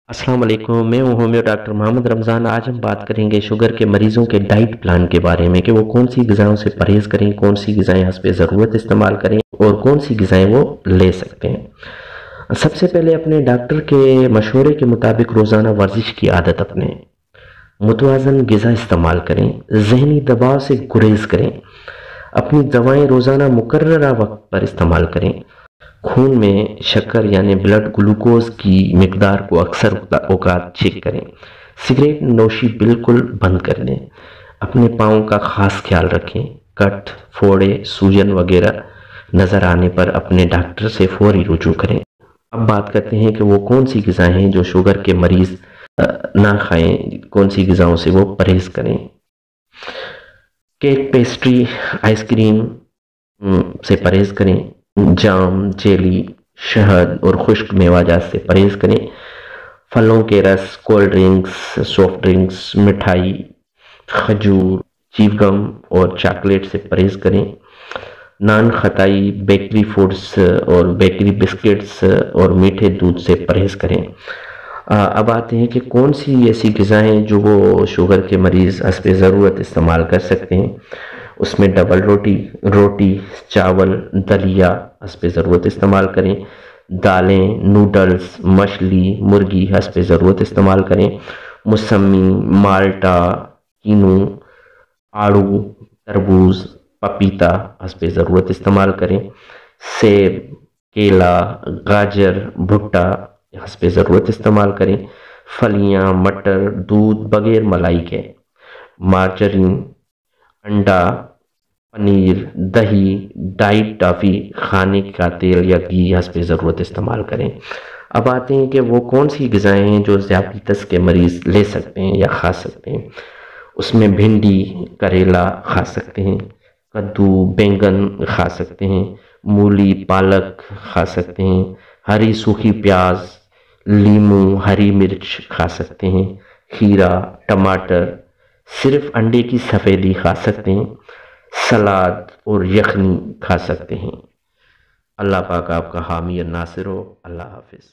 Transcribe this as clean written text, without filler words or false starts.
السلام علیکم، میں ہوں ہومیو ڈاکٹر محمد رمضان۔ آج ہم بات کریں گے شوگر کے مریضوں کے ڈائٹ پلان کے بارے میں کہ وہ کون سی غذاؤں سے پرہیز کریں، کون سی غذائیں حسب ضرورت استعمال کریں اور کون سی غذائیں وہ لے سکتے ہیں۔ سب سے پہلے اپنے ڈاکٹر کے مشورے کے مطابق روزانہ ورزش کی عادت اپنیں، متوازن غذا استعمال کریں، ذہنی دباؤ سے گریز کریں، اپنی دوائیں روزانہ مقررہ وقت پر استعمال کریں، خون میں شکر یعنی بلڈ گلوکوز کی مقدار کو اکثر اوقات چیک کریں، سگریٹ نوشی بالکل بند کر دیں، اپنے پاؤں کا خاص خیال رکھیں، کٹ، پھوڑے، سوجن وغیرہ نظر آنے پر اپنے ڈاکٹر سے فوری رجوع کریں۔ اب بات کرتے ہیں کہ وہ کون سی غذائیں ہیں جو شوگر کے مریض نہ کھائیں، کون سی غذاؤں سے وہ پرہیز کریں۔ کیک، پیسٹری، آئس کریم سے پرہیز کریں، جام، جیلی، شہد اور خشک میوہ جات سے پرہیز کریں، پھلوں کے رس، کولڈ ڈرنکس، سافٹ ڈرنکس، مٹھائی، کھجور، چیو گم اور چاکلیٹ سے پرہیز کریں، نان خطائی، بیکری فوڈز اور بیکری بسکٹس اور میٹھے دودھ سے پرہیز کریں۔ اب آتے ہیں کہ کون سی ایسی غذائیں جو وہ شوگر کے مریض حسب ضرورت استعمال کر سکتے ہیں۔ اس میں ڈبل روٹی، چاول، دلیا حسب ضرورت استعمال کریں، دالیں، نوڈلز، مچھلی، مرغی حسب ضرورت استعمال کریں، موسمی، مالٹا، کینو، آڑو، تربوز، پپیتا حسب ضرورت استعمال کریں، سیب، کیلا، گاجر، بھٹا حسب ضرورت استعمال کریں، پھلیاں، مٹر، دودھ بغیر ملائی کے، مارجرین، انڈا، پنیر، دہی، ڈائٹ ٹافی، کھانے کا تیل یا گھی حسب ضرورت استعمال کریں۔ اب آتے ہیں کہ وہ کون سی غذائیں ہیں جو ذیابیطس کے مریض لے سکتے ہیں یا کھا سکتے ہیں۔ اس میں بھنڈی، کریلا کھا سکتے ہیں، کدو، بینگن کھا سکتے ہیں، مولی، پالک کھا سکتے ہیں، ہری سوکھی پیاز، لیموں، ہری مرچ کھا سکتے ہیں، کھیرا، ٹماٹر، صرف انڈے کی سفیدی کھا سکتے ہیں، سلاد اور یخنی کھا سکتے ہیں۔ اللہ پاک آپ کا حامی اور ناصر ہو۔ اللہ حافظ۔